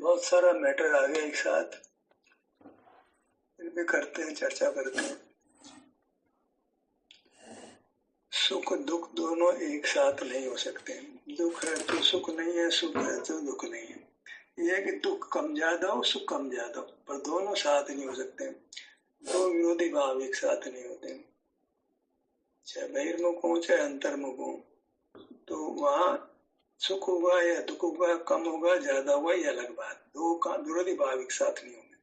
बहुत सारा मैटर आ गया एक साथ, फिर भी करते हैं, चर्चा करते हैं। सुख दुख दोनों एक साथ नहीं हो सकते। दुख है तो सुख नहीं है, सुख है तो दुख नहीं है। यह है कि दुख कम ज्यादा हो, सुख कम ज्यादा हो, पर दोनों साथ नहीं हो सकते। दो विरोधी भाव एक साथ नहीं होते, चाहे बहिर्मुख हो चाहे अंतर्मुख हो। तो वहाँ सुख होगा या दुख होगा, कम होगा ज्यादा होगा, ये अलग बात। दो का विरोधी भाव एक साथ नहीं होंगे।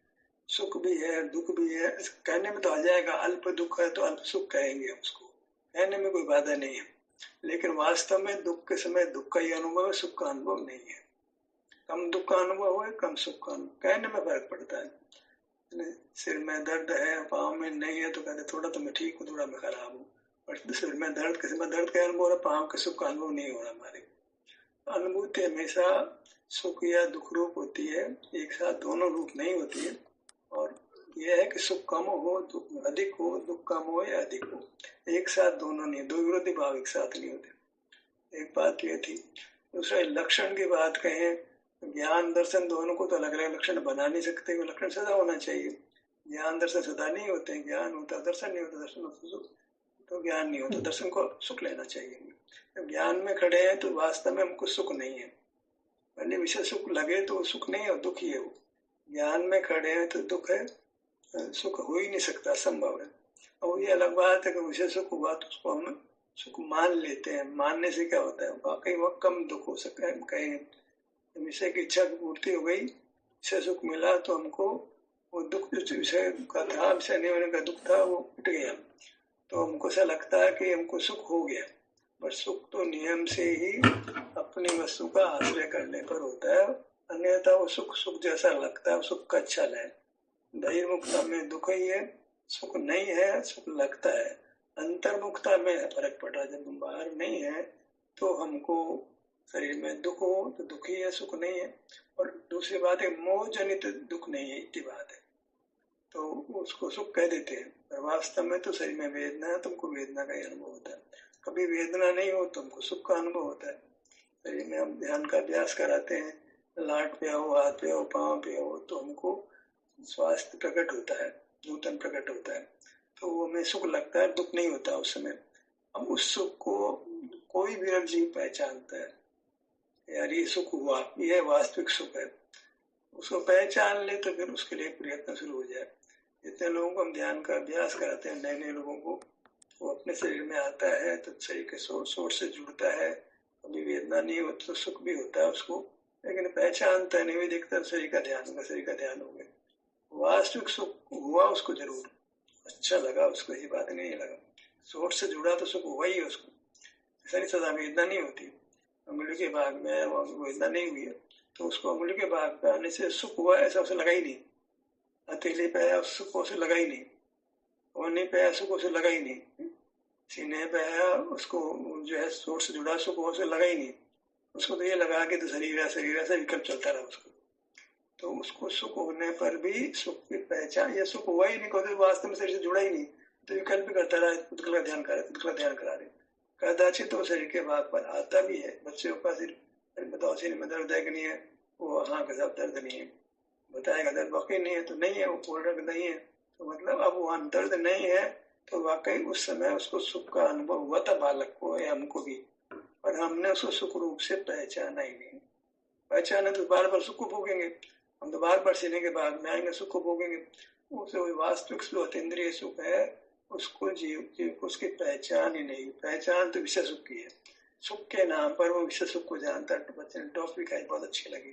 सुख भी है दुख भी है, कहने में तो आ जाएगा अल्प दुख है तो अल्प सुख कहेंगे हम उसको, कहने में कोई बाधा नहीं है। लेकिन वास्तव में दुख के समय दुख का ही अनुभव है, सुख का अनुभव नहीं है। कम दुख का अनुभव है, कम सुख का अनुभव, कहने में फर्क पड़ता है। सिर में दर्द है, पाँव में नहीं है, तो कहते थोड़ा तो मैं ठीक हूँ, थोड़ा मैं खराब हूँ। और सिर में दर्द के समय दर्द का अनुभव हो रहा, पाँव के सुख का अनुभव नहीं हो रहा। हमारे अनुभूति हमेशा सुख या दुख रूप होती है, एक साथ दोनों रूप नहीं होती है। और यह है कि सुख कम हो दुख अधिक हो, दुख कम हो या अधिक हो, एक साथ दोनों नहीं, दो विरोधी भाव एक साथ नहीं होते। एक बात ये थी। दूसरा लक्षण की बात कहें, ज्ञान दर्शन दोनों को तो अलग अलग लक्षण बना नहीं सकते, वो लक्षण सदा होना चाहिए। ज्ञान दर्शन सदा नहीं होते, ज्ञान होता दर्शन नहीं होता, दर्शन होता सुख तो ज्ञान नहीं होता, दर्शन को सुख लेना चाहिए। जब ज्ञान में खड़े हैं तो वास्तव में हमको सुख नहीं है, अन्य विषय सुख लगे तो सुख नहीं है, दुख ही है वो। ज्ञान में खड़े हैं तो दुख है, सुख हो ही नहीं सकता, असंभव है। और ये अलग बात है कि विषय सुख हुआ तो उसको हम सुख मान लेते हैं। मानने से क्या होता है, वाकई वह कम दुख हो सकता है। कहीं विषय की इच्छा की पूर्ति हो गई, विषय सुख मिला तो हमको वो दुख जो विषय का था, विषय नहीं होने का दुख था, वो मिट गया। तो हमको ऐसा लगता है कि हमको सुख हो गया। पर सुख तो नियम से ही अपनी वस्तु का आश्रय करने पर होता है, अन्यथा वो सुख सुख जैसा लगता है, सुख का अच्छा है। बहिर्मुखता में दुख ही है, सुख नहीं है, सुख लगता है। अंतर्मुखता में फर्क पड़ रहा है, जब हम बाहर नहीं है तो हमको शरीर में दुख हो तो दुख ही है, सुख नहीं है। और दूसरी बात है मोह जनित दुख नहीं है, इतनी बात है, तो उसको सुख कह देते हैं। पर वास्तव में तो शरीर में वेदना है, तुमको वेदना का ही अनुभव होता है। कभी वेदना नहीं हो तो हमको सुख का अनुभव होता है। शरीर में हम ध्यान का अभ्यास कराते हैं, लाट पे हो, हाथ पे हो, पाँव पे हो, तो हमको स्वास्थ्य प्रकट होता है, नूतन प्रकट होता है, तो वो हमें सुख लगता है, दुख नहीं होता उस समय। हम उस सुख को कोई भी जीव पहचानता है, यार ये सुख हुआ, यह वास्तविक सुख है, उसको पहचान ले तो फिर उसके लिए प्रयत्न शुरू हो जाए। जितने लोगों को हम ध्यान का अभ्यास कराते हैं, नए नए लोगों को, वो अपने शरीर में आता है तो शरीर के सोर्स से जुड़ता है, कभी वेदना नहीं होती तो सुख भी होता है उसको, लेकिन पहचानता नहीं, भी देखता शरीर का ध्यान होगा, शरीर का ध्यान हो गया, वास्तविक सुख हुआ उसको, जरूर अच्छा लगा उसको, ये बात नहीं लगा, सोर्स से जुड़ा तो सुख हुआ ही है उसको। ऐसा नहीं सदा वेदना नहीं होती। अंगुली के भाग में वेदना नहीं हुई है तो उसको अंगुली के भाग पे आने से सुख हुआ ऐसा उसे लगा ही नहीं। हथेली पे आया सुख उसे लगा ही नहीं, ओढ़नी पे आया सुख उसे लगा ही नहीं, सीने पे आया उसको जो है सोर्स से जुड़ा सुख उसे लगा ही नहीं। उसको तो ये लगा कि तो शरीर ऐसा विकल्प चलता रहा उसको। तो उसको सुख होने पर भी सुख की पहचान, या सुख हुआ ही नहीं, क्योंकि वास्तव में शरीर से जुड़ा ही नहीं, तो विकल्प भी करता रहा, खुद का ध्यान करा, खुद का ध्यान करा रहे। कदाचित तो शरीर के भाग पर आता भी है। बच्चों का सिर बताओ शरीर में दर्द है कि नहीं है, वो हाँ के साथ दर्द नहीं है, बताएगा दर्द वाकई नहीं है तो नहीं है, वो बोल रहा नहीं है, तो मतलब अब वहाँ दर्द नहीं है तो वाकई उस समय उसको सुख का अनुभव हुआ था, बालक को या हमको भी, पर हमने उसको सुख रूप से पहचाना ही नहीं। पहचाने तो बार बार सुख को भोगेंगे, हम तो बार बार सीने के बाद में आएंगे, सुख को भोगेंगे। उसे वास्तविक सुख अतीन्द्रिय सुख है, उसको जीव को उसकी पहचान ही नहीं। पहचान तो विषय सुख की है, सुख के नाम पर वो विषय सुख को जानता है। बच्चे ने टॉफी खाई, बहुत अच्छी लगी,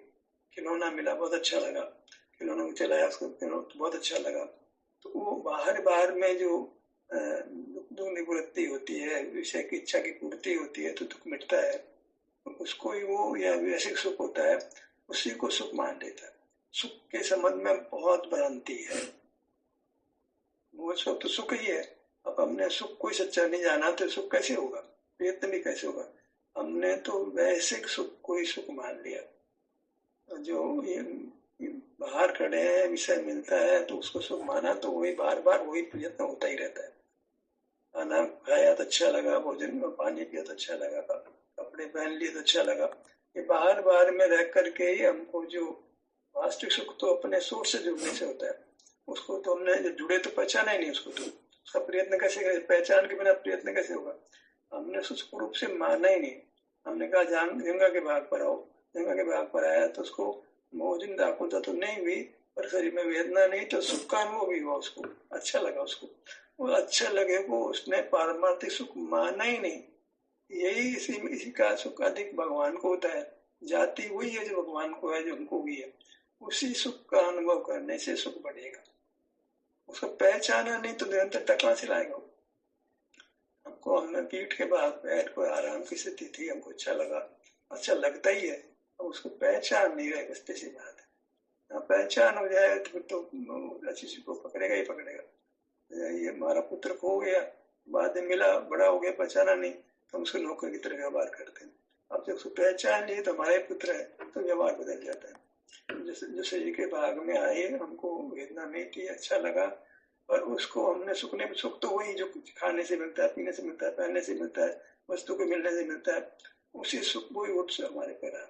खिलौना मिला, बहुत अच्छा लगा, खिलौना को चलाया, उसको बहुत अच्छा लगा। तो वो बाहर में जो दुख निवृत्ति होती है, विषय की इच्छा की पूर्ति होती है, तो दुख मिटता है, उसको ही वो या वैश्विक सुख होता है, उसी को सुख मान लेता है। सुख के संबंध में बहुत भ्रांति है, वो सब तो सुख ही है। अब हमने सुख कोई सच्चा नहीं जाना तो सुख कैसे होगा, प्रयत्न भी कैसे होगा। हमने तो वैश्विक सुख को ही सुख मान लिया, जो बाहर खड़े हैं विषय मिलता है तो उसको सुख माना, तो वही बार बार वही प्रयत्न होता ही रहता है। खाना खाया तो अच्छा लगा, भोजन में पानी पिया तो अच्छा लगा, कपड़े पहन लिए तो अच्छा लगा, ये बाहर में रह करके ही हमको जो वास्तविक सुख तो अपने सोर्स से जुड़ने से होता है। उसको तो हमने जब जुड़े तो पहचाना ही नहीं उसको, तो उसका प्रयत्न कैसे करें? पहचान के बिना प्रयत्न कैसे होगा? हमने उसको रूप से माना ही नहीं। हमने कहा जंगा के भाग पर आओ, जंगा के भाग पर आया तो उसको मोहजिंदा आकुलता तो नहीं हुई, पर शरीर में वेदना नहीं, तो सुख का अनुभव भी हुआ उसको, अच्छा लगा उसको। वो अच्छा लगे को उसने पारमार्थिक सुख माना ही नहीं। यही इसी का सुख अधिक भगवान को होता है। जाति वही है जो भगवान को है, जो हमको भी है। उसी सुख का अनुभव करने से सुख बढ़ेगा। उसको पहचाना नहीं तो निरंतरता कहाँ से लाएगा? हमको हमने पीठ के बाद पैर को आराम की स्थिति थी, हमको अच्छा लगा, अच्छा लगता ही है। अब उसको पहचान नहीं रहे, बस सी बात है। पहचान हो जाए तो फिर तो अच्छी चीज को पकड़ेगा ही पकड़ेगा। ये हमारा पुत्र खो गया, बाद में मिला, बड़ा हो गया, पहचाना नहीं, तो हम उसको नौकर की तरह व्यवहार करते हैं। अब जब उसको पहचान लिए तो हमारे पुत्र है, तो व्यवहार बदल जाता है। जो शरीर के भाग में आए, हमको वेदना नहीं थी, अच्छा लगा, और उसको हमने सुख तो वही जो खाने से मिलता है, पीने से मिलता है, पहनने से मिलता है, वस्तु को मिलने से मिलता है, उसी सुख वही उत्सव हमारे पर है।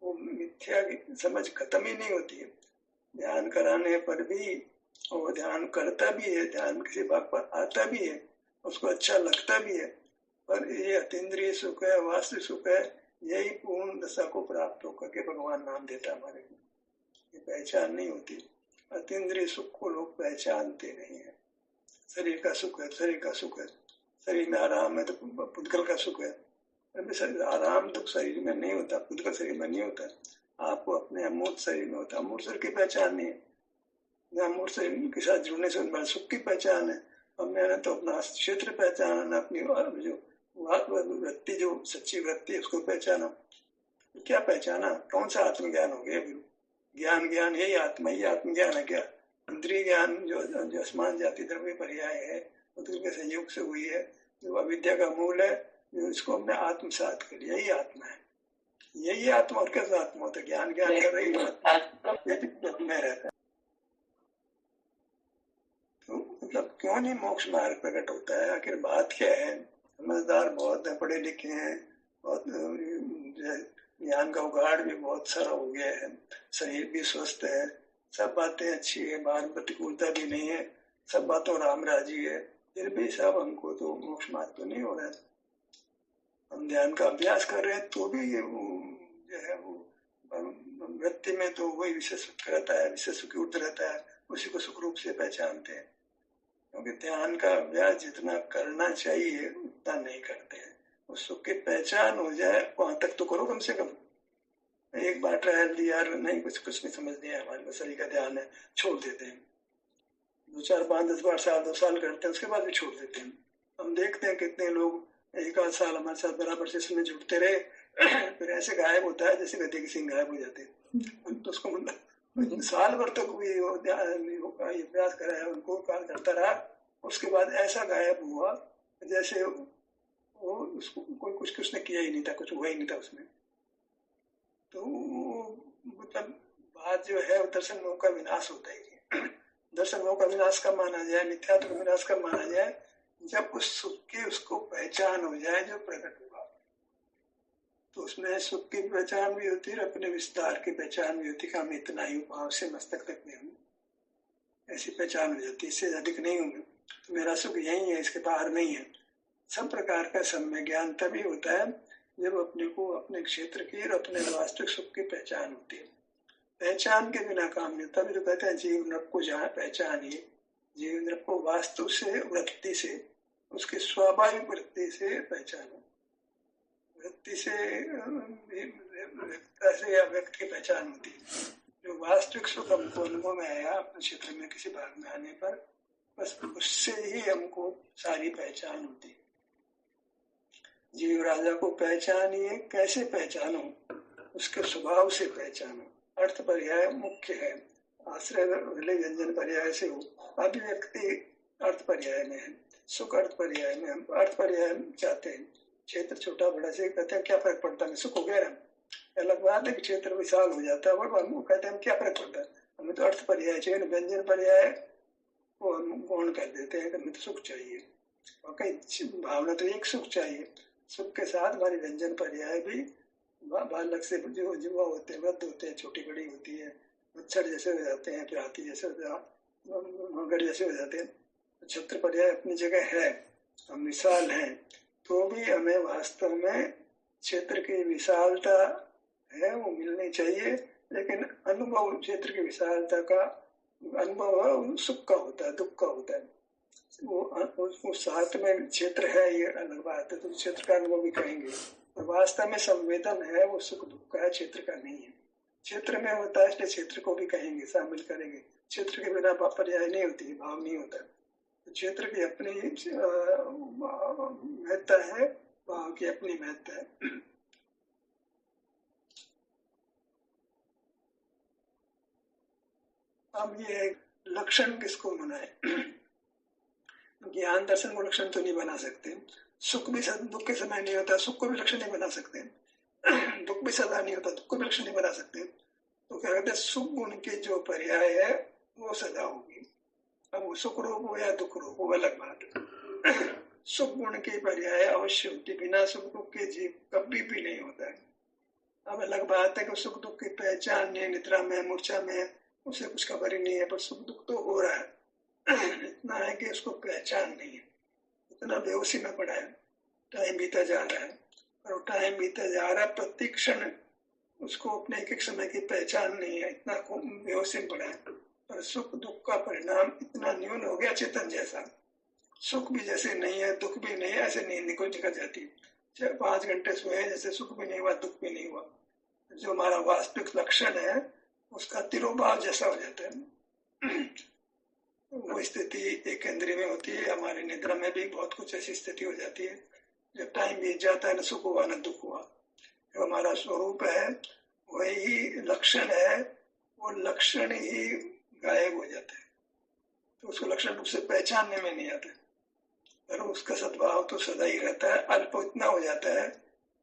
वो मिथ्या की समझ खत्म ही नहीं होती है। ध्यान कराने पर भी, और ध्यान करता भी है, ध्यान किसी बात पर आता भी है, उसको अच्छा लगता भी है, पर ये अतीन्द्रिय सुख है, वास्तविक सुख है, यही पूर्ण दशा को प्राप्त होकर के भगवान नाम देता है हमारे को। ये पहचान नहीं होती। अतीन्द्रिय सुख को लोग पहचानते नहीं है। शरीर का सुख है, शरीर का सुख है, शरीर में आराम है तो पुद्गल का सुख है। आराम तो शरीर में नहीं होता, पुद्गल शरीर में नहीं होता, आपको अपने अमूर्त शरीर में होता है। अमूर्त शरीर की पहचान नहीं है। अमूर्त शरीर के साथ जुड़ने से उनमें सुख की पहचान है। अब मैंने तो अपना क्षेत्र पहचाना, अपनी जो वृत्ति, जो सच्ची वृत्ति है उसको पहचाना। क्या पहचाना? कौन सा आत्मज्ञान हो गया? ज्ञान यही आत्मा, ही आत्मज्ञान है क्या? इंद्रिय ज्ञान जो असमान जाति द्रव्य पर्याय है, उसके संयोग से हुई है, जो अविद्या का मूल है, जो इसको हमने आत्मसात कर लिया, यही आत्मा है। यही आत्मा, और कैसा आत्मा होता है? ज्ञान कर रही में रहता है। तो मतलब क्यों नहीं मोक्ष मार्ग प्रकट होता है? आखिर बात क्या है? समझदार बहुत है, पढ़े लिखे हैं, बहुत ज्ञान का उगाड़ भी बहुत सारा हो गया है, शरीर भी स्वस्थ है, सब बातें अच्छी है, बाहर प्रतिकूलता भी नहीं है, सब बातों राम राजी है, फिर भी सब हमको तो मोक्ष मार्ग तो नहीं हो रहा है। हम ध्यान का अभ्यास कर रहे हैं तो भी ये जो है वो व्यक्ति में तो वही विशेष सुख रहता है, विशेष सुखी उठ रहता है, उसी को सुख रूप से पहचानते हैं। क्योंकि ध्यान का अभ्यास जितना करना चाहिए उतना नहीं करते हैं। उस सुख की पहचान हो जाए, वहां तक तो करो कम से कम। एक बार ट्रायल दिया, नहीं कुछ नहीं समझ नहीं, हमारे को शरीर का ध्यान है, छोड़ देते हैं। 2 4 5 10 बार साल 2 साल करते हैं, उसके बाद भी छोड़ देते हैं। हम देखते हैं कितने लोग 1 आध साल हमारे साथ बराबर से इसमें जुड़ते रहे, फिर ऐसे गायब होता है जैसे गधे के सिंह गायब हो जाते हैं। तो उसको मतलब साल भर तक भी अभ्यास करा है, उनको काल करता रहा, उसके बाद ऐसा गायब हुआ जैसे वो उसको कोई कुछ ने किया ही नहीं था, कुछ हुआ ही नहीं था उसमें। तो मतलब बात जो है, दर्शन मोह का विनाश होता है। दर्शन मोह का विनाश कब माना जाए? मिथ्यात्व का विनाश कब माना जाए? जब उस सुख की उसको पहचान हो जाए जो प्रकट हुआ। तो उसमें सुख की पहचान भी होती है, अपने विस्तार की पहचान भी होती है कि हम इतना ही भाव से मस्तक तक में हूँ, ऐसी पहचान हो जाती है, इससे अधिक नहीं हूँ, तो मेरा सुख यही है, इसके बाहर नहीं है। सब प्रकार का सम्य ज्ञान तभी होता है जब अपने को अपने क्षेत्र की और अपने वास्तविक सुख की पहचान होती है। पहचान के बिना काम नहीं। तभी तो कहते हैं जीव नृप को जहाँ पहचानिए, जीव नृप को वास्तु से, वृत्ति से, उसकी स्वाभाविक वृत्ति से पहचानो। वृत्ति से या व्यक्ति की पहचान होती है। जो वास्तविक सुख हमको अनुभव में आया अपने क्षेत्र में किसी भाग में आने पर, बस उससे ही हमको सारी पहचान होती है। जीव राजा को पहचानिए, कैसे पहचानो? उसके स्वभाव से पहचानो। अर्थ पर्याय मुख्य है, आश्रय व्यंजन पर्याय से हो। अभिव्यक्ति अर्थ पर्याय में है, सुख अर्थ पर्याय में। हम अर्थ पर्याय चाहते हैं, क्षेत्र छोटा बड़ा से कहते हैं क्या फर्क पड़ता है, सुख हो गया ना। अलग बात है कि क्षेत्र विशाल हो जाता है, और हम कहते हैं क्या फर्क पड़ता है, हमें तो अर्थ पर्याय चाहिए, व्यंजन पर्याय को हम गौण कर देते हैं कि हमें तो सुख चाहिए। और कई भावना तो एक सुख चाहिए, सुख के साथ हमारी व्यंजन पर्याय भी बालक से जो युवा होते हैं, वृद्ध होते हैं, छोटी बड़ी होती है, मच्छर जैसे हो जाते हैं, फिर हाथी जैसे हो जाते, मगर जैसे हो जाते हैं। क्षेत्र पर्याय अपनी जगह है, हम विशाल हैं, तो भी हमें वास्तव में क्षेत्र की विशालता है वो मिलनी चाहिए, लेकिन अनुभव क्षेत्र की विशालता का अनुभव सुख का होता है, दुख का होता है। वो साथ में क्षेत्र है ये अलग बात है, तो क्षेत्र का अनुभव भी कहेंगे, और वास्तव में संवेदन है वो सुख दुख का है, क्षेत्र का नहीं है। क्षेत्र में होता है इसलिए क्षेत्र को भी कहेंगे, शामिल करेंगे। क्षेत्र के बिना पर्याय नहीं होती, भाव नहीं होता। तो क्षेत्र की अपनी महत्ता है, भाव की अपनी महत्ता है। अब ये लक्षण किसको बनाए? ज्ञान दर्शन को लक्षण तो नहीं बना सकते, सुख भी दुख के समय नहीं होता, सुख को भी लक्षण नहीं बना सकते, दुख भी सदा नहीं होता, दुख को भी लक्षण नहीं बना सकते। तो क्या कहते हैं, सुख गुण के जो पर्याय है वो सदा होगी। अब वो सुख रूप हो या दुख रूप हो अलग बात है। सुख गुण की पर्याय अवश्य होती, बिना सुख दुख के जीव कभी भी नहीं होता है। अब अलग बात है कि सुख दुख की पहचान नहीं, निद्रा में मूर्छा में उसे कुछ खबर ही नहीं है, पर सुख दुख तो हो रहा है। इतना है कि उसको पहचान नहीं है, इतना बेहोशी में पड़ा है, टाइम बीता जा रहा है, और टाइम बीता जा रहा है, प्रति क्षण उसको अपने एक एक समय की पहचान नहीं है, इतना बेहोशी में पड़ा है। पर सुख दुख का परिणाम इतना न्यून हो गया चेतन जैसा, सुख भी जैसे नहीं है, दुख भी नहीं है, ऐसे नींद को निकल जाती है। 5 घंटे सोए जैसे सुख भी नहीं हुआ, दुख भी नहीं हुआ। जो हमारा वास्तविक लक्षण है उसका तिरोभाव जैसा हो जाता है। वो स्थिति एक केंद्रीय में होती है। हमारी निद्रा में भी बहुत कुछ ऐसी स्थिति हो जाती है, जब टाइम बीत जाता है, न सुख हुआ न दुख हुआ। जो हमारा स्वरूप है वही लक्षण है, वो लक्षण ही गायब हो जाता है, तो उसको लक्षण रूप से पहचानने में नहीं आता, पर उसका सद्भाव तो सदा ही रहता है। अल्प इतना हो जाता है,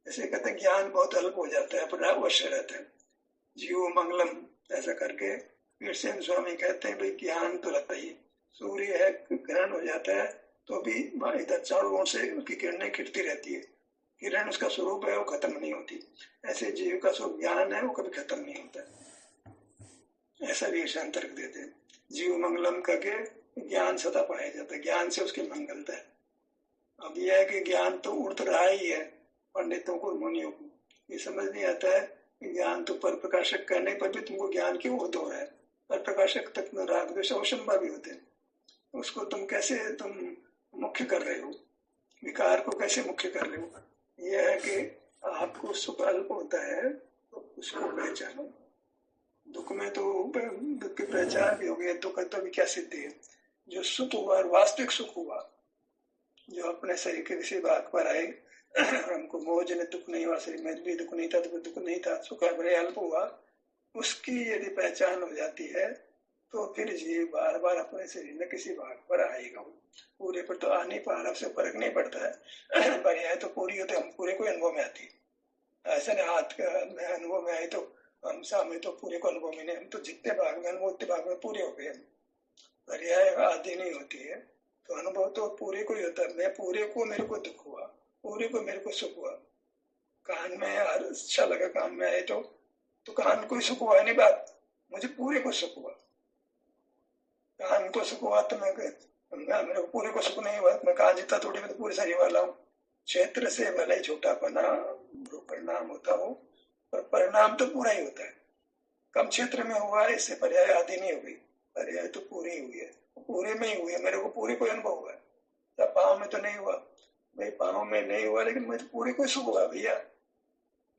जैसे कहते हैं ज्ञान बहुत अल्प हो जाता है पर अवश्य रहता है। जीव मंगलम ऐसा करके फिर से स्वामी कहते हैं भाई ज्ञान तो रहता ही, सूर्य है ग्रहण हो जाता है तो भी इधर चारों ओर से उसकी किरणें खिड़ती रहती है, किरण उसका स्वरूप है, वो खत्म नहीं होती। ऐसे जीव का स्वरूप ज्ञान है, वो कभी खत्म नहीं होता। ऐसा भी शांतर देते हैं, जीव मंगलम करके ज्ञान सदा पाया जाता है, ज्ञान से उसकी मंगलता है। अब यह है कि ज्ञान तो उड़ तो रहा ही है, पंडितों को मुनियों को ये समझ नहीं आता है कि ज्ञान तो पर प्रकाशक करने पर भी तुमको ज्ञान क्यों हो दो है, पर प्रकाशक तक न राग द्वेष अवशंभा भी होते हैं, उसको तुम कैसे तुम मुख्य कर रहे हो, विकार को कैसे मुख्य कर रहे हो। यह है कि आपको सुख अल्प होता है तो उसको पहचानो, दुख में तो दुख की पहचान भी होगी, दुख तो भी क्या सिद्धि है। जो सुख हुआ, वास्तविक सुख हुआ, जो अपने शरीर के किसी भाग पर आए, हमको मोह जनित दुख नहीं हुआ, शरीर में भी दुख नहीं था, तो दुख नहीं था, सुख बड़े अल्प हुआ, उसकी यदि पहचान हो जाती है तो फिर जीव बार बार अपने शरीर में किसी भाग पर आएगा, पूरे पर तो आ नहीं पा रहा, उससे फर्क नहीं पड़ता है। पर्याय तो पूरी होते, हम पूरे को अनुभव में आती, ऐसा नहीं हाथ में अनुभव में आए तो हम सामने तो पूरे को अनुभव में नहीं, हम तो जितने भाग में अनुभव उतने भाग में पूरे हो गए। पर्याय आदि नहीं होती है तो अनुभव तो पूरे को ही होता है। मैं पूरे को, मेरे को दुख हुआ, पूरे को मेरे को सुख हुआ। कान में अच्छा लगा, कान में आए तो कान को सुख हुआ नहीं, बात मुझे पूरे को सुख हुआ। कान को सुख हुआ तो मेरे को पूरे को सुख नहीं हुआ, मैं कान जीता थोड़ी, मैं तो पूरे शरीर वाला हूँ। क्षेत्र से भले ही छोटा पना परिणाम होता हो, पर परिणाम तो पूरा ही होता है। कम क्षेत्र में हुआ है, इससे पर्याय आदि नहीं हो गई, पर्याय तो पूरी हुई है, पूरे में ही हुई है। मेरे को पूरे को अनुभव हुआ है, तब पाँव में तो नहीं हुआ भाई, पाँव में नहीं हुआ, लेकिन मुझे पूरे को सुख हुआ भैया,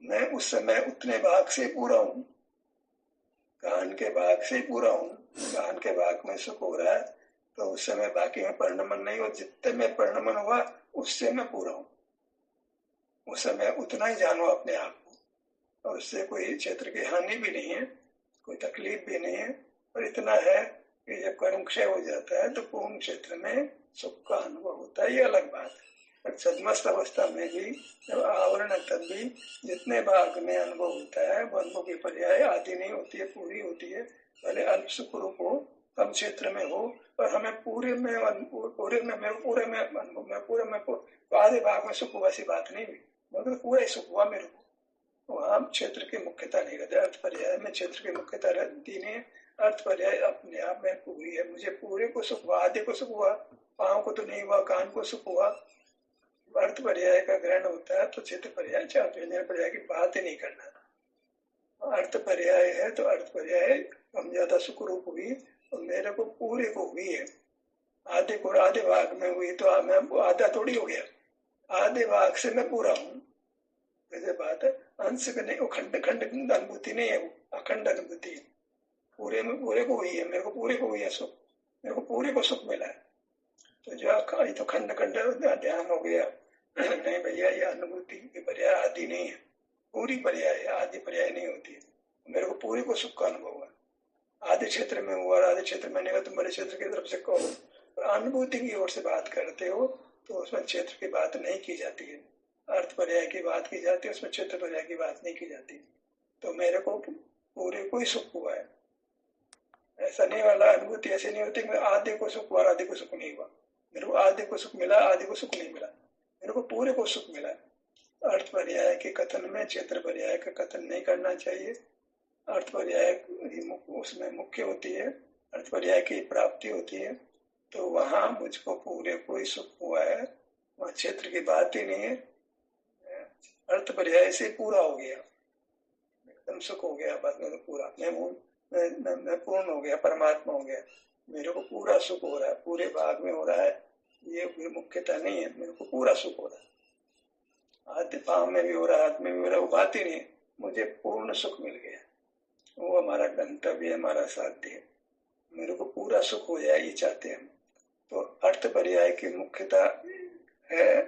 मैं उस समय उतने भाग से पूरा हूँ, कान के भाग से पूरा हूँ, कान के भाग में सुख हो रहा है तो उस समय बाकी में परिणमन नहीं हो, जितने में परिणमन हुआ उससे मैं पूरा हूँ, उस समय उतना ही जानो अपने आप को, और उससे कोई क्षेत्र की हानि भी नहीं है, कोई तकलीफ भी नहीं है, पर इतना है कि जब कर्म क्षय हो जाता है तो पूर्ण क्षेत्र में सुख का अनुभव होता है, ये अलग बात है। पर सदमस्त अवस्था में भी जब आवरण तब भी जितने भाग में अनुभव होता है वो अनुभव की पर्याय आदि नहीं होती है, पूरी होती है। पहले अल्प सुख रूप हो, कम क्षेत्र में हो, पर हमें पूरे में आधे भाग में सुख हुआ, ऐसी बात नहीं हुई, मतलब पूरा ही सुख हुआ मेरे को, वहाँ क्षेत्र की मुख्यता नहीं रहती। अर्थ पर्याय में क्षेत्र की मुख्यता रहती नहीं। अर्थ पर्याय अपने आप में पूरी है। मुझे पूरे को सुख हुआ, आधे को सुख हुआ, पाँव को तो नहीं हुआ, कान को सुख हुआ। अर्थ पर्याय का ग्रहण होता है तो क्षेत्र पर्याय, व्यंजन पर्याय की बात ही नहीं करना। अर्थ पर्याय है तो अर्थ पर्याय कम ज्यादा सुख रूप हुई और मेरे को पूरे को हुई है। आधे को आधे भाग में हुई तो मैं आधा थोड़ी हो गया, आधे भाग से मैं पूरा हूँ। वैसे बात है, अंश का नहीं, वो खंड खंड अनुभूति नहीं है, वो अखंड अनुभूति है। पूरे में पूरे को हुई है, मेरे को पूरे को हुई है सुख, मेरे को पूरे को सुख मिला है। तो जो तो खंड खंड ध्यान हो गया। नहीं भैया, ये अनुभूति की पर्याय आदि नहीं है, पूरी पर्याय है, आदि पर्याय नहीं होती है। मेरे को पूरे को सुख का अनुभव हुआ, आधे क्षेत्र में हुआ, आधे क्षेत्र में नहीं हुआ। तुम बड़े क्षेत्र की तरफ से कहो, अनुभूति की ओर से बात करते हो तो उसमें क्षेत्र की बात नहीं की जाती है, अर्थ पर्याय की बात की जाती है, उसमें क्षेत्र पर्याय की बात नहीं की जाती। तो मेरे को पूरे को ही सुख हुआ है, ऐसा नहीं वाला। अनुभूति ऐसे नहीं होती कि आधे को सुख हुआ, आधे को सुख नहीं हुआ। मेरे को आधे को सुख मिला, आधे को सुख नहीं मिला, मेरे को पूरे को सुख मिला। अर्थ पर्याय के कथन में क्षेत्र पर्याय का कथन नहीं करना चाहिए। अर्थ पर्याय उसमें मुख्य होती है, अर्थ पर्याय की प्राप्ति होती है। तो वहां मुझको पूरे को ही सुख हुआ है, वहां क्षेत्र की बात ही नहीं है। अर्थ पर्याय से पूरा हो गया, एकदम सुख हो गया, बाद में पूरा मैं पूर्ण हो गया, परमात्मा हो गया। मेरे को पूरा सुख हो रहा है, पूरे भाग में हो रहा है, ये मुख्यता नहीं है, मेरे को पूरा सुख हो रहा है। आधे पाँव में भी हो रहा है, हाथ में भी हो रहा है, वो बात ही नहीं है, मुझे पूर्ण सुख मिल गया। वो हमारा गंतव्य है, हमारा साध्य है। मेरे को पूरा सुख हो जाए, ये चाहते हैं हम। तो अर्थ पर्याय की मुख्यता है,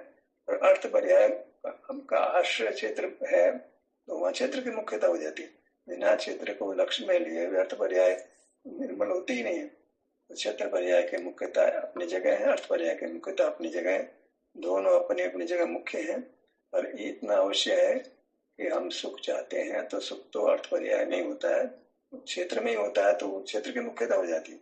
और अर्थ पर्याय का आश्रय क्षेत्र है तो वहां क्षेत्र की मुख्यता हो जाती है। बिना क्षेत्र को लक्ष्य में लिए अर्थ पर्याय निर्मल होती ही नहीं है। तो क्षेत्र पर्याय की मुख्यता अपनी जगह है, अर्थ पर्याय की मुख्यता अपनी जगह है। दोनों अपनी अपनी जगह मुख्य हैं, पर इतना अवश्य है कि हम सुख चाहते हैं तो सुख तो अर्थ पर्याय में ही होता है, क्षेत्र में ही होता है, तो क्षेत्र की मुख्यता हो जाती है।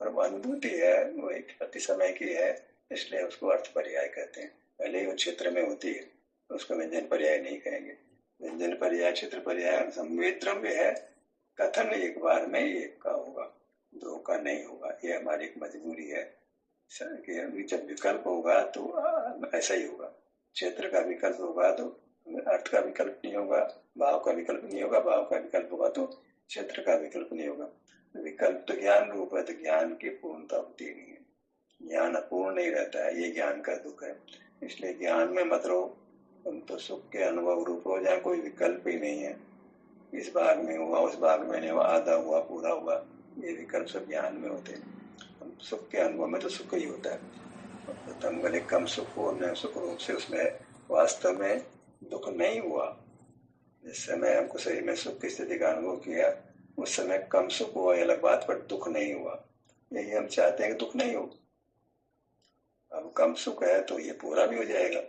और वो अनुभूति है, वो एक अति समय की है, इसलिए उसको अर्थ पर्याय कहते हैं। पहले ही वो क्षेत्र में होती है, उसको व्यंजन पर्याय नहीं कहेंगे। व्यंजन पर्याय क्षेत्र पर्याय संवेद द्रव्य है, कथन एक बार में एक का होगा, दो का नहीं होगा। ये हमारी एक मजबूरी है कि जब विकल्प होगा तो ऐसा ही होगा। क्षेत्र का विकल्प होगा तो अर्थ का विकल्प नहीं होगा, भाव का विकल्प नहीं होगा, भाव का विकल्प होगा तो क्षेत्र का विकल्प नहीं होगा। विकल्प तो ज्ञान रूप है, तो ज्ञान की पूर्णता होती नहीं है, ज्ञान अपूर्ण नहीं रहता है, ये ज्ञान का दुख है। इसलिए ज्ञान में मत रहो, तुम तो सुख के अनुभव रूप हो, जहाँ कोई विकल्प ही नहीं है। इस भाग में हुआ, उस भाग में नहीं हुआ, आधा हुआ, पूरा हुआ, ये विकल्प सब ज्ञान में होते हैं। सुख के अनुभव में तो सुख ही होता है। प्रथम गले कम सुख हो, न सुख रूप से उसमें वास्तव में दुख नहीं हुआ। जिस समय हमको शरीर में सुख की स्थिति का अनुभव किया, उस समय कम सुख हुआ, ये अलग बात, पर दुख नहीं हुआ। यही हम चाहते हैं कि दुख नहीं हो। अब कम सुख है तो ये पूरा भी हो जाएगा,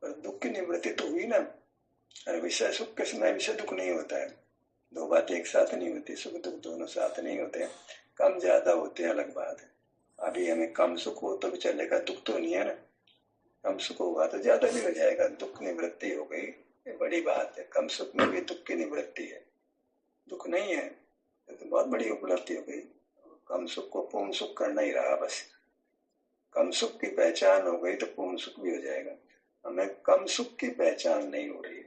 पर दुख की निवृत्ति तो हुई ना। और विषय सुख के समय विषय दुख नहीं होता है, दो बातें एक साथ नहीं होती, सुख दुख दोनों साथ नहीं होते हैं, कम ज्यादा होते हैं, अलग बात है। अभी हमें कम सुख हो तो भी चलेगा, दुख तो नहीं है ना। कम सुख होगा तो ज्यादा भी हो जाएगा, दुख निवृत्ति हो गई, ये बड़ी बात है। कम सुख में भी दुख की निवृत्ति है, दुख नहीं है, तो बहुत बड़ी उपलब्धि हो गई। कम सुख को पूर्ण सुख करना ही रहा बस। कम सुख की पहचान हो गई तो पूर्ण सुख भी हो जाएगा। हमें कम सुख की पहचान नहीं हो रही।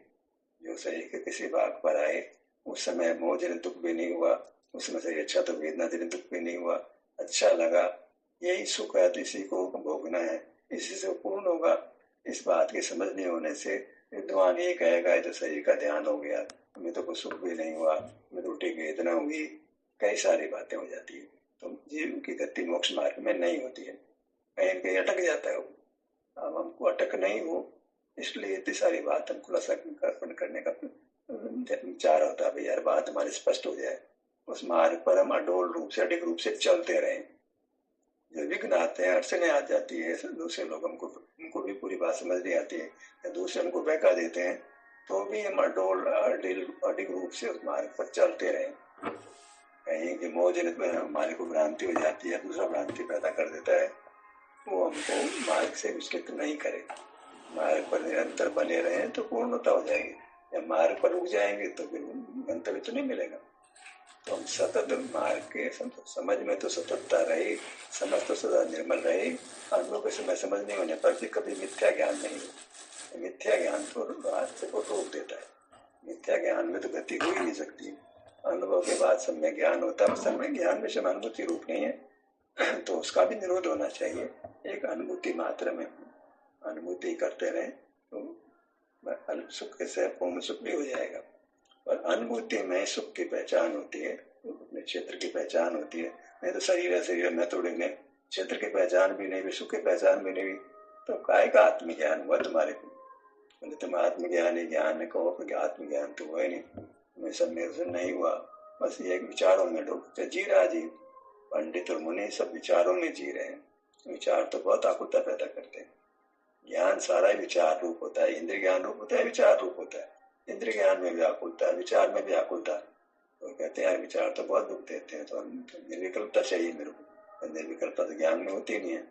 जो शरीर के किसी भाग पर आए उस समय मोह जनित दुख भी नहीं हुआ, उस समय से अच्छा तो वेदना जनित दुख भी नहीं हुआ, अच्छा लगा, यही सुख है तो इसी को भोगना है, इसी से पूर्ण होगा। इस बात की समझ नहीं होने से विद्वान ये कहेगा तो शरीर का ध्यान हो गया, हमें तो कुछ सुख भी नहीं हुआ, हमें तो उल्टी वेदना हुई, कई सारी बातें हो जाती है। तो जीव की गति मोक्ष मार्ग में नहीं होती है, कहीं कहीं अटक जाता है वो। अब हमको अटक नहीं हो, इसलिए इतनी सारी बात हम खुलासा करने का विचार होता है, यार बात हमारी स्पष्ट हो जाए, उस मार्ग पर हम अडोल रूप से अडिग रूप से चलते रहें। जो विघ्न आते हैं, अड़चने आ जाती है, दूसरे लोग उनको भी पूरी बात समझ नहीं आती है, या दूसरे उनको बहका देते हैं, तो भी हम अडोल अडिग रूप से उस मार्ग पर चलते रहें। कहीं कि मोह जनित में हमारे को भ्रांति हो जाती है, दूसरा भ्रांति पैदा कर देता है, वो हमको मार्ग से विचलित नहीं करे। मार्ग पर निरंतर बने रहे तो पूर्णता हो जाएगी। या मार्ग पर रुक जाएंगे तो फिर गंतव्य तो नहीं मिलेगा। तो हम सतत मार्ग के समझ में तो सततता रही, समझ तो सदा निर्मल रही, अनुभव के समय समझ नहीं होने पर भी कभी मिथ्या ज्ञान नहीं हो। मिथ्या ज्ञान तो रास्ते को रोक देता है। मिथ्या ज्ञान में तो गति हो ही नहीं सकती। अनुभव के बाद सम्यक ज्ञान होता है, सम्यक ज्ञान में अनुभूति रूप नहीं है तो उसका भी निरोध होना चाहिए। एक अनुभूति मात्र में अनुभूति करते रहे तो अल्प सुख से पूर्ण सुख भी हो जाएगा। और अनुभूति में सुख की पहचान होती है, अपने क्षेत्र की पहचान होती है। नहीं तो शरीर है, शरीर में थोड़ी नहीं, क्षेत्र की पहचान भी नहीं हुई, सुख की पहचान भी नहीं हुई, तो काय का आत्मज्ञान हुआ तुम्हारे को? बोले तुम आत्मज्ञान ही ज्ञान कहो, आत्मज्ञान तो हुआ ही नहीं, तुम्हें सब निर्जन नहीं हुआ। बस ये विचारों में डूब जी रहा जीव। पंडित और मुनि सब विचारों में जी रहे हैं। विचार तो बहुत आकुलता पैदा करते हैं। ज्ञान सारा विचार रूप होता है, इंद्रिय ज्ञान रूप होता है, विचार रूप होता है। इंद्रिय ज्ञान में व्याकुलता, विचार में व्याकुलता। तो कहते हैं विचार तो बहुत दुख देते हैं, तो निर्विकल्पता चाहिए मेरे को। निर्विकल्पता तो ज्ञान में होती नहीं है।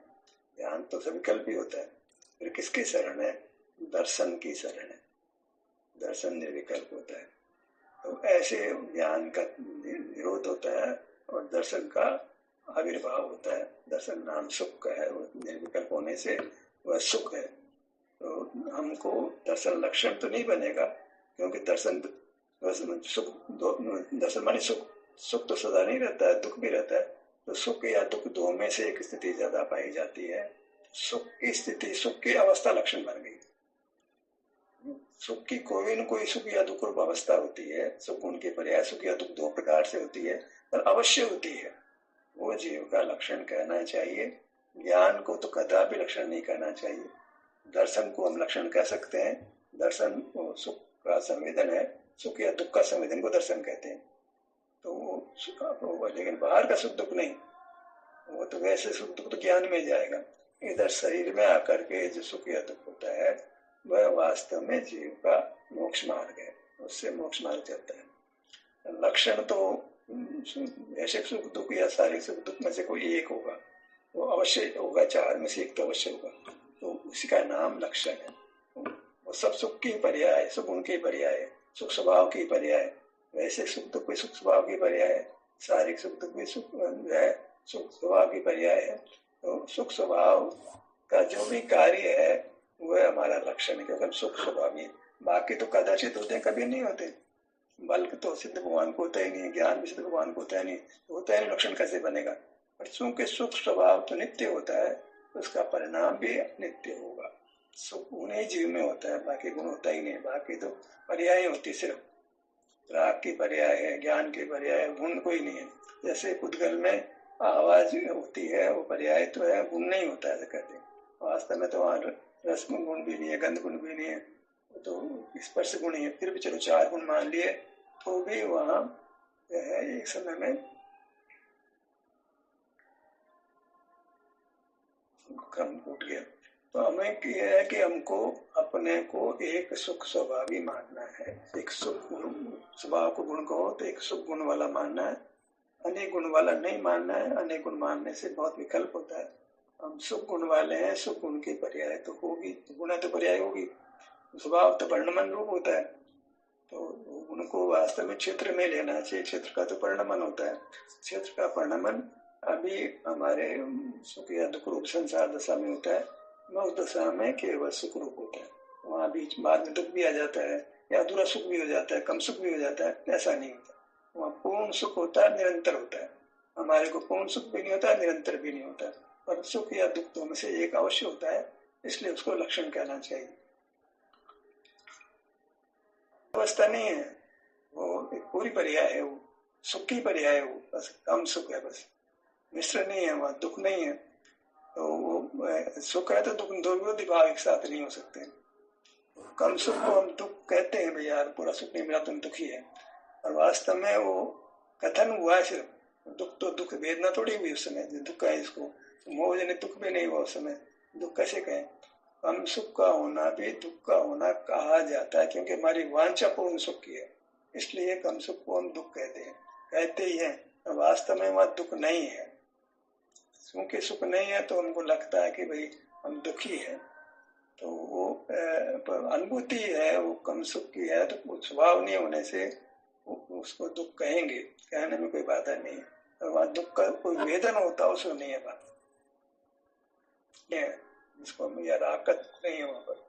ज्ञान तो सविकल्प ही होता है। फिर किसकी शरण है? दर्शन की शरण है। दर्शन निर्विकल्प होता है। तो ऐसे ज्ञान का निरोध होता है और दर्शन का आविर्भाव होता है। दर्शन नाम सुख का है, वो निर्विकल्प होने से वह सुख है। तो हमको दर्शन लक्षण तो नहीं बनेगा, क्योंकि दर्शन सुख, दर्शन माने सुख, सुख तो सदा नहीं रहता है, दुख भी रहता है। तो सुख या दुख दो में से एक स्थिति ज्यादा पाई जाती है। सुख की स्थिति, सुख की अवस्था लक्षण बन गई। सुख की कोई न कोई सुख या दुख रूप अवस्था होती है। सुख उनके पर्याय सुख या दुख दो प्रकार से होती है, पर अवश्य होती है। वो जीव का लक्षण कहना चाहिए। ज्ञान को तो कदापि लक्षण नहीं कहना चाहिए। दर्शन को हम लक्षण कह सकते हैं। दर्शन सुख का संवेदन है, सुख या दुख का संवेदन को दर्शन कहते हैं। तो वो लेकिन बाहर का सुख दुख नहीं, वो तो वैसे सुख दुख तो ज्ञान में जाएगा। इधर शरीर में आकर के जो सुख या दुख होता है वह वास्तव में जीव का मोक्ष मार्ग है, उससे मोक्ष मार्ग चलता है। लक्षण तो ऐसे सुख दुख या शारीरिक सुख दुख में से कोई एक होगा, वो अवश्य होगा। चार में से एक तो अवश्य होगा, तो उसी का नाम लक्षण है। वो सब सुख की पर्याय, सुख उनके पर्याय, सुख स्वभाव की पर्याय। वैसे सुख दुख भी सुख स्वभाव की पर्याय है, शारीरिक सुख दुख भी सुख स्वभाव की पर्याय है। तो सुख स्वभाव का जो भी कार्य है वह हमारा लक्षण है, क्योंकि हम सुख स्वभावी है। बाकी तो कदाचित होते हैं, कभी नहीं होते। बल्कि तो सिद्ध भगवान को होता ही नहीं, ज्ञान भी सिद्ध भगवान को होता ही नहीं, तो होता ही नहीं, लक्षण कैसे बनेगा? पर चूंकि सुख स्वभाव तो नित्य होता है, तो उसका परिणाम भी नित्य होगा। सुख उन्हीं जीव में होता है, बाकी गुण होता ही नहीं। बाकी तो पर्याय होती, सिर्फ राग की पर्याय है, ज्ञान की पर्याय है, गुण कोई नहीं है। जैसे पुद्गल में आवाज होती है, वो पर्याय तो है, गुण नहीं होता है कहते हैं। वास्तव में तो वहाँ रस गुण भी नहीं है, गंध गुण भी नहीं है, तो स्पर्श गुण ही है। फिर भी चलो चार गुण मान लिए, तो भी वहाँ एक समय में क्रम उठ गया। तो हमें यह है कि हमको अपने को एक सुख स्वभावी मानना है। एक सुख स्वभाव को गुण कहो तो एक सुख गुण वाला मानना है, अनेक गुण वाला नहीं मानना है। अनेक गुण मानने से बहुत विकल्प होता है। हम सुख गुण वाले हैं, सुख गुण की पर्याय तो होगी, गुण तो पर्याय होगी। स्वभाव तो परिणमन रूप होता है, तो गुण को वास्तव में क्षेत्र में लेना चाहिए। क्षेत्र का तो परिणमन होता है। क्षेत्र का परिणमन अभी हमारे सुख या दुख रूप संसार दशा में होता है। उस दशा में केवल सुख रूप होता है। वहाँ बीच बाद में दुख भी आ जाता है, या अधूरा सुख भी हो जाता है, कम सुख भी हो जाता है। ऐसा नहीं होता, वहाँ पूर्ण सुख होता है, निरंतर होता है। हमारे को पूर्ण सुख भी नहीं होता, निरंतर भी नहीं होता, पर सुख या दुख में से एक अवश्य होता है, इसलिए उसको लक्षण कहना चाहिए। अवस्था नहीं है, वो एक पूरी पर्याय है, वो सुख की पर्याय है, वो बस कम सुख है, बस मिश्र नहीं है, वहाँ दुख नहीं है। तो वो सुख है तो दुख, दो विरोधी भाव एक साथ नहीं हो सकते। कम सुख को हम दुख कहते हैं, भैया पूरा सुख नहीं मिला तुम दुखी है, और वास्तव में वो कथन हुआ है सिर्फ। दुख तो दुख वेदना थोड़ी हुई उस समय, दुख है इसको मोह जनित दुख भी नहीं हुआ उस समय, दुख कैसे कहें? कम सुख का होना भी दुख का होना कहा जाता है, क्योंकि हमारी वांछा पूर्ण सुख की है, इसलिए कम सुख को हम दुख कहते ही हैं। वास्तव में वह दुख नहीं है, क्योंकि सुख नहीं है तो हमको लगता है कि भाई हम दुखी हैं। तो वो अनुभूति है, वो कम सुख की है, तो स्वभाव नहीं होने से उसको दुख कहेंगे, कहने में कोई बाधा नहीं है। और वहाँ दुख का कोई वेदन होता है उसको नहीं है बात, इसको या राग का दुख नहीं है वहाँ पर।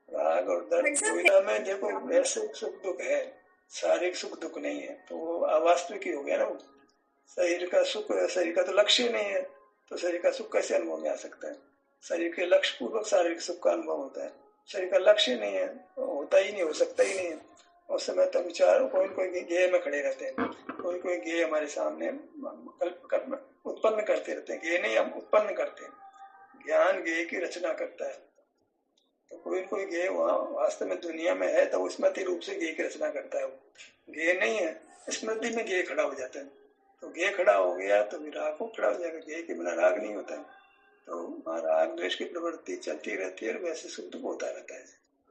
राग और दर्द दुविधा में देखो वैसे सुख दुख है, शारीरिक सुख दुख नहीं है, तो वो अवास्तविक ही हो गया ना। वो शरीर का सुख, शरीर का तो लक्ष्य ही नहीं है, तो शरीर का सुख कैसे अनुभव में आ सकता है? शरीर के लक्ष्य पूर्वक शारीरिक सुख का अनुभव होता है, शरीर का लक्ष्य नहीं है, होता ही नहीं, हो सकता ही नहीं है। उस समय तो विचार कोई कोई गेय में खड़े रहते हैं, कोई कोई गेय हमारे सामने उत्पन्न करते रहते हैं। गेय नहीं, हम उत्पन्न करते हैं, ज्ञान गेय की रचना करता है। तो कोई गेय वहाँ वास्तव में दुनिया में है, तो स्मृति रूप से गेय की रचना करता है। वो गेय नहीं है, स्मृति में गेय खड़ा हो जाता है। तो गेय खड़ा हो गया तो भी राग को खड़ा हो जाएगा, गेय के बिना राग नहीं होता है। तो वहाँ राग द्वेष की प्रवृत्ति चलती रहती है, और वैसे सुख दुख होता रहता है,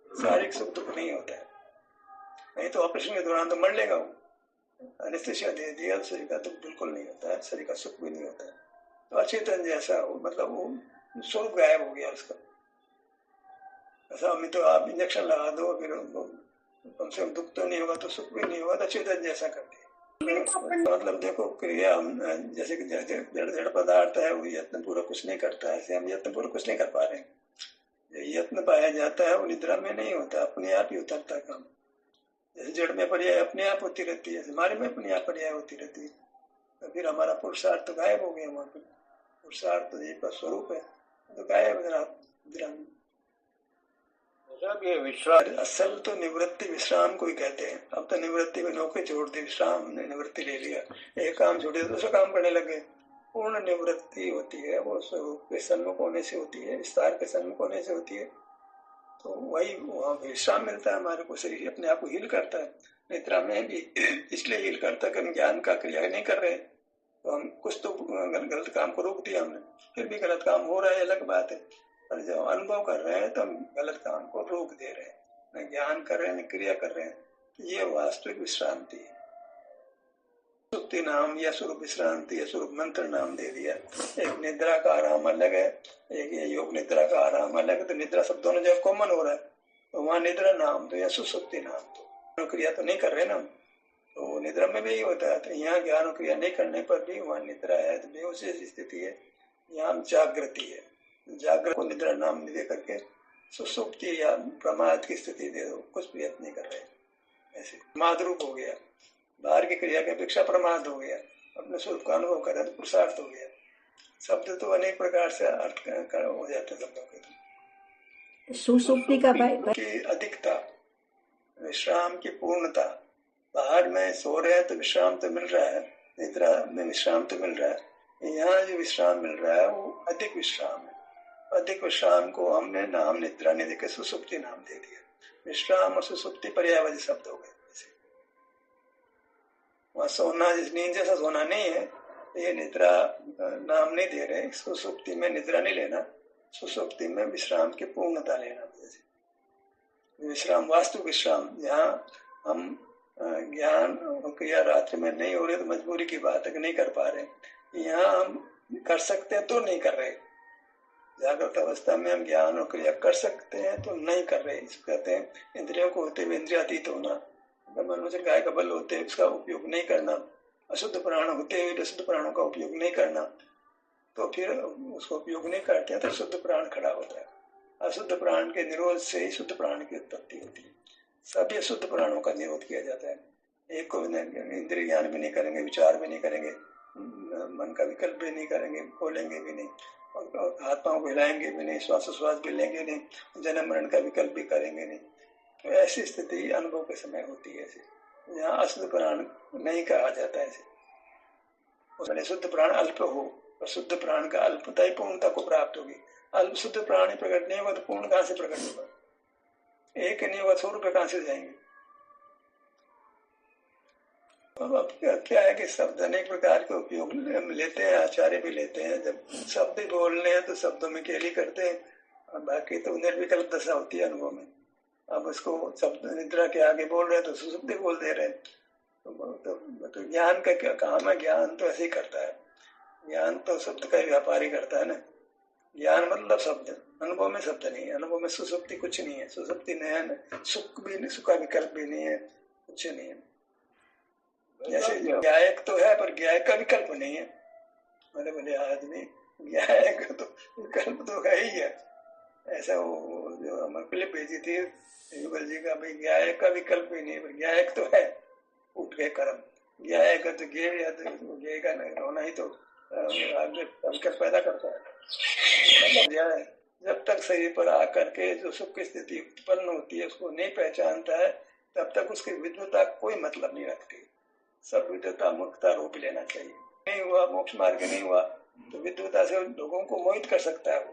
शारीरिक सुख दुख नहीं होता है। नहीं तो ऑपरेशन के दौरान तो मर लेगा वो, एनेस्थीसिया दे दिया, शरीर का दुख बिल्कुल नहीं होता है, शरीर का सुख भी नहीं होता है। तो अचेतन जैसा हो, मतलब वो स्वरूप गायब हो गया उसका। ऐसा अभी तो आप इंजेक्शन लगा दो, फिर कम से कम दुख तो नहीं होगा, तो सुख भी नहीं होगा, तो चेतन जैसा करते हैं। मतलब देखो क्रिया, जैसे कि जड़ पदार्थ है, वो यत्न पूर्वक कुछ नहीं करता है, हम यत्न पूर्वक कुछ नहीं कर पा रहे हैं। यत्न पाया जाता है वो निद्रा में नहीं होता, अपने आप ही उतरता है काम। जैसे जड़ में पर्याय अपने आप होती रहती है, हमारे में अपने आप पर्याय होती रहती है, तो फिर हमारा पुरुषार्थ तो गायब हो गया। वहाँ पर पुरुषार्थ तो जीव का स्वरूप है, तो गायब निद्रा में। असल तो निवृत्ति विश्राम को ही कहते हैं। अब तो निवृत्ति में नौकरी छोड़ दी, विश्राम ने निवृत्ति ले लिया, एक काम छोड़ दिया दूसरा काम करने लगे। पूर्ण निवृत्ति होती है वो स्वरूप के सन्मुख होने से होती है, विस्तार के सन्मुख होने से होती है। तो वही वहाँ विश्राम मिलता है हमारे को, शरीर अपने आप को हील करता है। निद्रा में भी इसलिए हील करता है कि हम ज्ञान का क्रिया नहीं कर रहे, तो हम कुछ तो गलत काम को रोक दिया हमने, फिर भी गलत काम हो रहा है अलग बात है, पर जब अनुभव कर रहे हैं तो हम गलत काम को रोक दे रहे हैं, न ज्ञान कर रहे हैं न क्रिया कर रहे हैं। तो ये वास्तविक विश्रांति है। सुक्ति नाम या स्वरूप विश्रांति या स्वरूप मंत्र नाम दे दिया। एक निद्रा का आराम अलग है, एक योग निद्रा का आराम अलग है। तो निद्रा सब दोनों जगह कॉमन हो रहा है, तो वहाँ निद्रा नाम तो या सुसुप्ति नाम तो क्रिया तो नहीं कर रहे ना, तो निद्रा में भी यही होता है। तो यहाँ ज्ञान क्रिया नहीं करने पर भी वहाँ निद्रा है, तो बेहोशी स्थिति है, यहाँ जागृति है। जागृत को निद्रा नाम दे करके सुसुप्ति या प्रमाद की स्थिति दे दो, कुछ भी यत्न नहीं कर रहे, ऐसे प्रमाद रूप हो गया, बाहर की क्रिया की अपेक्षा प्रमाद हो गया, अपने स्वरूप का अनुभव कर रहे तो पुरुषार्थ हो गया। शब्द तो अनेक प्रकार से अर्थ हो जाते हैं शब्दों के। सुसुप्ति की अधिकता, विश्राम की पूर्णता। बाहर में सो रहे हैं तो विश्राम तो मिल रहा है, निद्रा में विश्राम तो मिल रहा है, यहाँ जो विश्राम मिल रहा है वो अधिक विश्राम है। अधिक विश्राम को हमने नाम निद्रा ने देकर सुसुप्ति नाम दे दिया। विश्राम और सुसुप्ति पर्यायवाची शब्द हो गए। वहाँ सोना नींद जैसा सोना नहीं है, ये निद्रा नाम नहीं दे रहे। सुसुप्ति में निद्रा नहीं लेना, सुसुप्ति में विश्राम की पूर्णता लेना। विश्राम वास्तु विश्राम, जहाँ हम ज्ञान क्रिया रात्रि में नहीं हो रहे तो मजबूरी की बात है कि नहीं कर पा रहे, यहाँ हम कर सकते हैं तो नहीं कर रहे। जागृत अवस्था में हम ज्ञान और क्रिया कर सकते हैं तो नहीं कर रहे, इसको कहते हैं इंद्रियों को होते हुए इंद्रियातीत होना। मनुष्य गाय का बल होते हुए उसका उपयोग नहीं करना, अशुद्ध प्राण होते हुए अशुद्ध प्राणों का उपयोग नहीं करना, तो फिर उसको उपयोग नहीं करते हैं तो शुद्ध प्राण खड़ा होता है। अशुद्ध प्राण के निरोध से ही शुद्ध प्राण की उत्पत्ति होती है। सभी अशुद्ध प्राणों का निरोध किया जाता है। एक को इंद्रिय ज्ञान भी नहीं करेंगे, विचार भी नहीं करेंगे, मन का विकल्प भी नहीं करेंगे, बोलेंगे भी नहीं, और हाथ पांव को हिलाएंगे भी नहीं, श्वासोश्वास भी लेंगे नहीं, जन्म मरण का विकल्प भी करेंगे नहीं। तो ऐसी स्थिति अनुभव के समय होती है। ऐसे यहाँ अशुद्ध प्राण नहीं कहा जाता है। उसमें शुद्ध प्राण अल्प हो और शुद्ध प्राण का अल्पता ही पूर्णता को प्राप्त होगी। अल्प शुद्ध प्राण ही प्रकट नहीं होगा तो पूर्ण कहां से प्रकट होगा? एक नहीं होगा 100 रुपये कहां से जाएंगे? अब क्या है कि शब्द अनेक प्रकार के उपयोग लेते हैं, आचार्य भी लेते हैं। जब शब्द बोलने हैं तो शब्दों में केली करते हैं, और बाकी तो निर्विकल्प दशा होती है अनुभव में। अब उसको शब्द निद्रा के आगे बोल रहे हैं तो सुसुप्ति बोल दे रहे हैं। तो ज्ञान का क्या काम है? ज्ञान तो ऐसे ही करता है, ज्ञान तो शब्द का व्यापार ही करता है ना। ज्ञान मतलब शब्द, अनुभव में शब्द नहीं है, अनुभव में सुसुप्ति कुछ नहीं है, सुसुप्ति नयन, सुख भी नहीं, सुख का विकल्प भी नहीं है, कुछ नहीं है। जैसे ज्ञायक तो है पर ज्ञायक का विकल्प नहीं है। मैंने बोले आदमी ज्ञायक तो विकल्प तो है ही है। ऐसा वो जो हमारे क्लिप भेजी थी युगल जी का, भाई ज्ञायक का विकल्प ही नहीं, पर ज्ञायक तो है, उठ गए कर्म। ज्ञायक तो ज्ञेय या तो ज्ञेय का होना ही तो आगे विकल्प पैदा करता है। मतलब ज्ञाय जब तक शरीर पर आकर के जो सुख की स्थिति उत्पन्न होती है उसको नहीं पहचानता है, तब तक उसकी विद्वता कोई मतलब नहीं रखती। सब विद्वता मूर्खता रूप लेना चाहिए। नहीं हुआ मोक्ष मार्ग नहीं हुआ तो विद्वता से लोगों को मोहित कर सकता है वो।